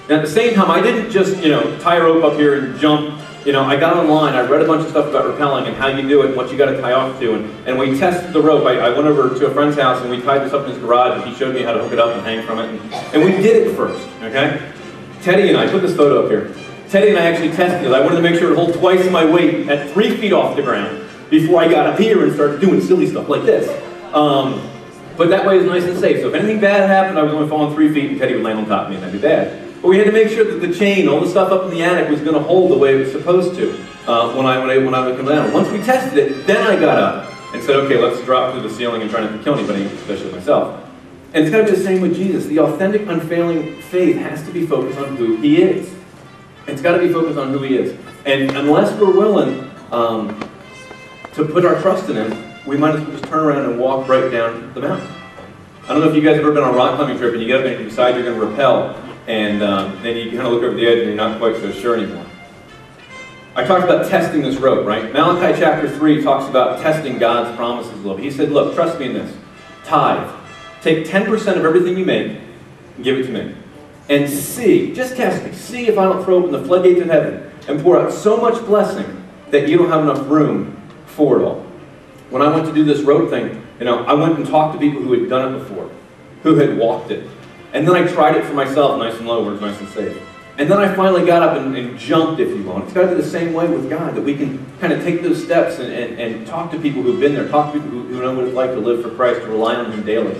And at the same time, I didn't just, tie a rope up here and jump. I got online, I read a bunch of stuff about rappelling and how you do it and what you got to tie off to. And we tested the rope. I went over to a friend's house and we tied this up in his garage and he showed me how to hook it up and hang from it. And we did it first, okay? Teddy and I, put this photo up here. Teddy and I actually tested it. I wanted to make sure it would hold twice my weight at 3 feet off the ground before I got up here and started doing silly stuff like this. But that way it was nice and safe. So if anything bad happened, I was only falling 3 feet and Teddy would land on top of me and that'd be bad. But we had to make sure that the chain, all the stuff up in the attic, was going to hold the way it was supposed to when I would come down. Once we tested it, then I got up and said, okay, let's drop through the ceiling and try not to kill anybody, especially myself. And it's got to be the same with Jesus. The authentic, unfailing faith has to be focused on who he is. It's got to be focused on who he is. And unless we're willing to put our trust in him, we might as well just turn around and walk right down the mountain. I don't know if you guys have ever been on a rock climbing trip and you get up and you decide you're going to rappel, and then you kind of look over the edge and you're not quite so sure anymore. I talked about testing this rope, right? Malachi chapter 3 talks about testing God's promises a little bit. He said, look, trust me in this. Tithe. Take 10% of everything you make and give it to me. And see, just test me, see if I don't throw open the floodgates of heaven and pour out so much blessing that you don't have enough room for it all. When I went to do this road thing, I went and talked to people who had done it before, who had walked it. And then I tried it for myself, nice and low, where it's nice and safe. And then I finally got up and jumped, if you will. And it's got to be the same way with God, that we can kind of take those steps and talk to people who've been there, talk to people who know what it's like to live for Christ, to rely on him daily.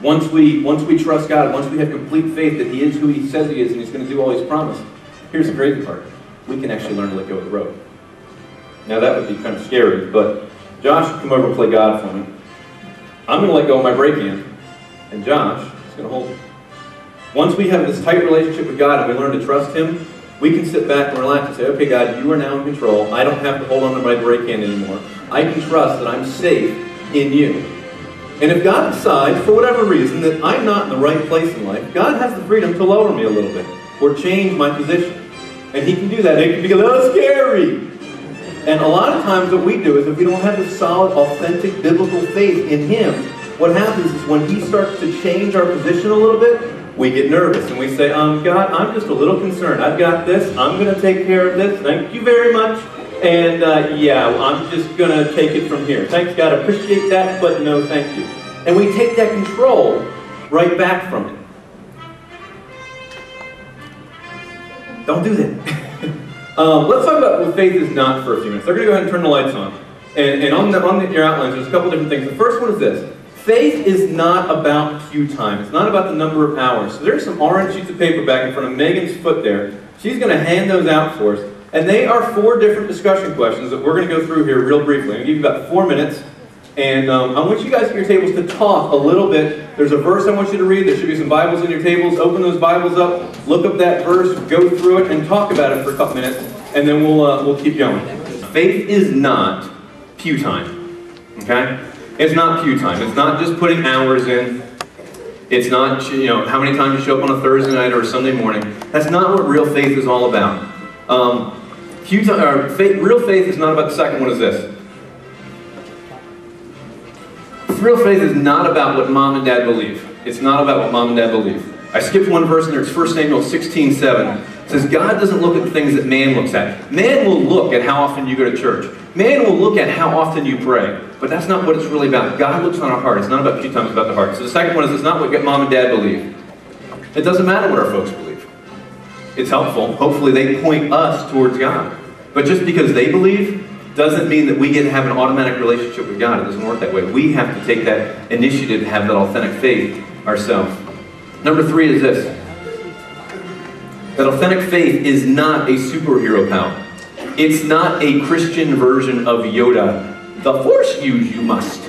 Once we trust God, once we have complete faith that he is who he says he is and he's going to do all he's promised, here's the crazy part. We can actually learn to let go of the rope. Now that would be kind of scary, but Josh would come over and play God for me. I'm going to let go of my brake hand, and Josh is going to hold it. Once we have this tight relationship with God and we learn to trust him, we can sit back and relax and say, okay, God, you are now in control. I don't have to hold on to my brake hand anymore. I can trust that I'm safe in you. And if God decides, for whatever reason, that I'm not in the right place in life, God has the freedom to lower me a little bit or change my position. And he can do that. It can be a little scary. And a lot of times what we do is if we don't have a solid, authentic, biblical faith in him, what happens is when he starts to change our position a little bit, we get nervous and we say, God, I'm just a little concerned. I've got this. I'm going to take care of this. Thank you very much. And yeah, I'm just going to take it from here. Thanks, God. I appreciate that, but no thank you. And we take that control right back from it. Don't do that. Let's talk about what faith is not for a few minutes. They're going to go ahead and turn the lights on. And on your outlines, there's a couple different things. The first one is this. Faith is not about queue time. It's not about the number of hours. So there's some orange sheets of paper back in front of Megan's foot there. She's going to hand those out for us. And they are 4 different discussion questions that we're going to go through here real briefly. I'm going to give you about 4 minutes. And I want you guys at your tables to talk a little bit. There's a verse I want you to read. There should be some Bibles on your tables. Open those Bibles up. Look up that verse. Go through it and talk about it for a couple minutes. And then we'll keep going. Faith is not pew time. Okay? It's not pew time. It's not just putting hours in. It's not, how many times you show up on a Thursday night or a Sunday morning. That's not what real faith is all about. Real faith is not about the second one. Is this. Real faith is not about what mom and dad believe. It's not about what mom and dad believe. I skipped one verse in there. It's 1 Samuel 16:7. It says, God doesn't look at the things that man looks at. Man will look at how often you go to church. Man will look at how often you pray. But that's not what it's really about. God looks on our heart. It's not about pew time, it's about the heart. So the second one is it's not what mom and dad believe. It doesn't matter what our folks believe. It's helpful. Hopefully they point us towards God. But just because they believe doesn't mean that we get to have an automatic relationship with God. It doesn't work that way. We have to take that initiative to have that authentic faith ourselves. Number 3 is this. That authentic faith is not a superhero power. It's not a Christian version of Yoda. The Force use you must.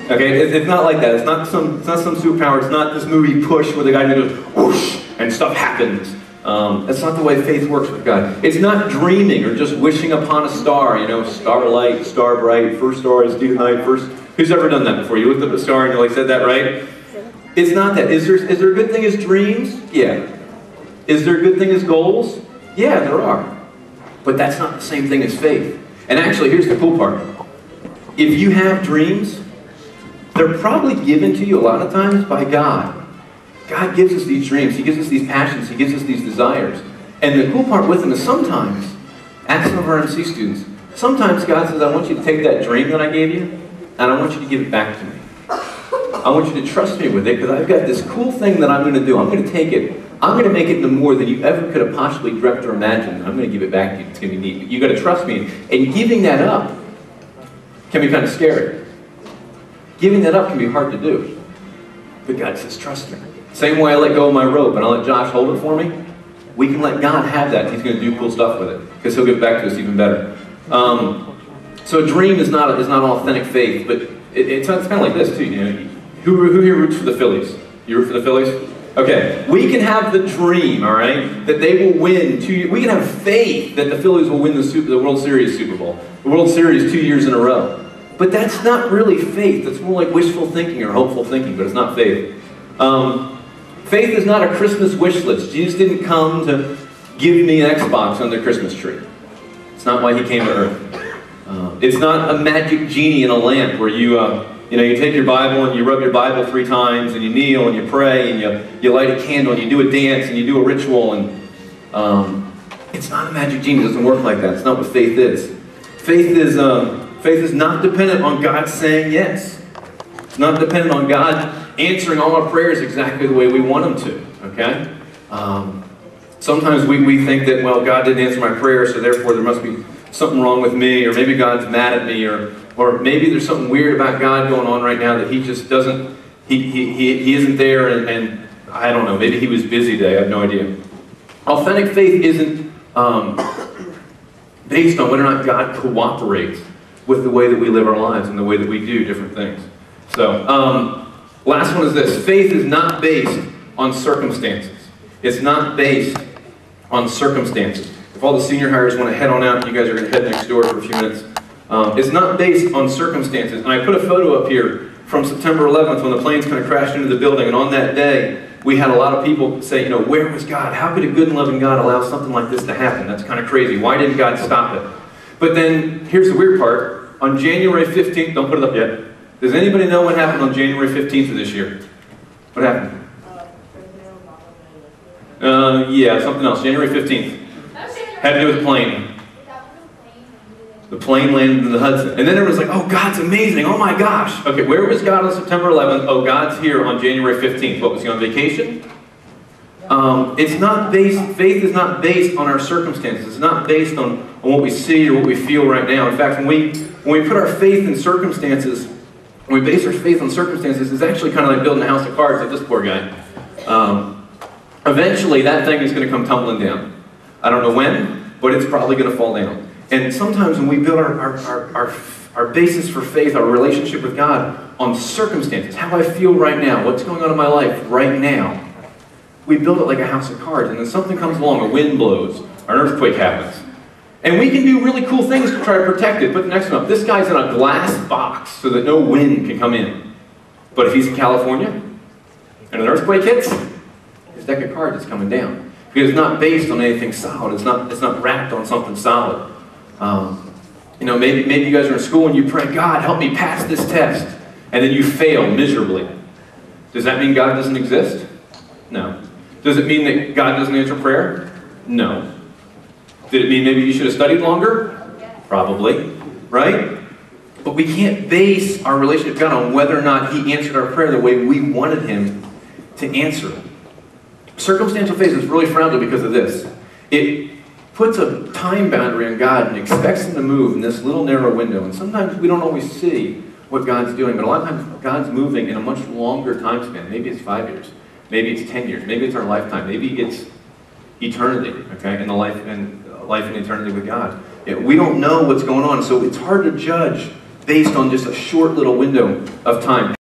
Okay, it's not like that. It's not some superpower. It's not this movie Push where the guy goes whoosh and stuff happens. That's not the way faith works with God. It's not dreaming or just wishing upon a star. Starlight, star bright, first star is due tonight. First, who's ever done that before? You looked up a star and you said that right? It's not that. Is there a good thing as dreams? Yeah. Is there a good thing as goals? Yeah, there are. But that's not the same thing as faith. And actually, here's the cool part. If you have dreams, they're probably given to you a lot of times by God. God gives us these dreams. He gives us these passions. He gives us these desires. And the cool part with them is sometimes, ask some of our MC students, sometimes God says, I want you to take that dream that I gave you, and I want you to give it back to me. I want you to trust me with it, because I've got this cool thing that I'm going to do. I'm going to take it. I'm going to make it into more than you ever could have possibly dreamt or imagined. I'm going to give it back to you. It's going to be neat. You've got to trust me. And giving that up can be kind of scary. Giving that up can be hard to do. But God says, trust me. Same way I let go of my rope and I let Josh hold it for me, we can let God have that. He's going to do cool stuff with it, because he'll give it back to us even better. So a dream is not an authentic faith, but it's kind of like this too. You know, who here roots for the Phillies? You root for the Phillies? Okay, we can have the dream, all right, that they will win. We can have faith that the Phillies will win the World Series Super Bowl, the World Series 2 years in a row. But that's not really faith. That's more like wishful thinking or hopeful thinking, but it's not faith. Faith is not a Christmas wish list. Jesus didn't come to give me an Xbox under the Christmas tree. It's not why he came to earth. It's not a magic genie in a lamp where you take your Bible and you rub your Bible 3 times and you kneel and you pray and you light a candle and you do a dance and you do a ritual, and it's not a magic genie. It doesn't work like that. It's not what faith is. Faith is not dependent on God saying yes. It's not dependent on God answering all our prayers exactly the way we want Him to. Okay? Sometimes we think that, well, God didn't answer my prayer, so therefore there must be something wrong with me, or maybe God's mad at me, or maybe there's something weird about God going on right now that He just doesn't, He isn't there, and I don't know, maybe He was busy today, I have no idea. Authentic faith isn't based on whether or not God cooperates with the way that we live our lives and the way that we do different things. So, last one is this. Faith is not based on circumstances. It's not based on circumstances. If all the senior hires want to head on out, you guys are going to head next door for a few minutes. It's not based on circumstances. And I put a photo up here from September 11th when the planes kind of crashed into the building. And on that day, we had a lot of people say, where was God? How could a good and loving God allow something like this to happen? That's kind of crazy. Why didn't God stop it? But then, here's the weird part. On January 15th, don't put it up yet. Does anybody know what happened on January 15th of this year? What happened? Yeah, something else. January 15th. Had to do with the plane. The plane landed in the Hudson. And then everyone's like, oh, God's amazing. Oh my gosh. Okay, where was God on September 11th? Oh, God's here on January 15th. What, was he on vacation? It's not based, faith is not based on our circumstances. It's not based on what we see or what we feel right now. In fact, when we put our faith in circumstances, when we base our faith on circumstances, it's actually kind of like building a house of cards like this poor guy. Eventually, that thing is going to come tumbling down. I don't know when, but it's probably going to fall down. And sometimes when we build our basis for faith, our relationship with God, on circumstances, how I feel right now, what's going on in my life right now, we build it like a house of cards, and then something comes along, a wind blows, or an earthquake happens. And we can do really cool things to try to protect it. Put the next one up. This guy's in a glass box so that no wind can come in. But if he's in California, and an earthquake hits, his deck of cards is coming down. Because it's not based on anything solid. It's not wrapped on something solid. Maybe you guys are in school and you pray, God, help me pass this test. And then you fail miserably. Does that mean God doesn't exist? No. Does it mean that God doesn't answer prayer? No. Did it mean maybe you should have studied longer? Probably. Right? But we can't base our relationship with God on whether or not He answered our prayer the way we wanted Him to answer it. Circumstantial faith is really frowned because of this. It puts a time boundary on God and expects Him to move in this little narrow window. And sometimes we don't always see what God's doing, but a lot of times God's moving in a much longer time span. Maybe it's 5 years. Maybe it's 10 years. Maybe it's our lifetime. Maybe it's eternity, okay, and life and eternity with God. We don't know what's going on, so it's hard to judge based on just a short little window of time.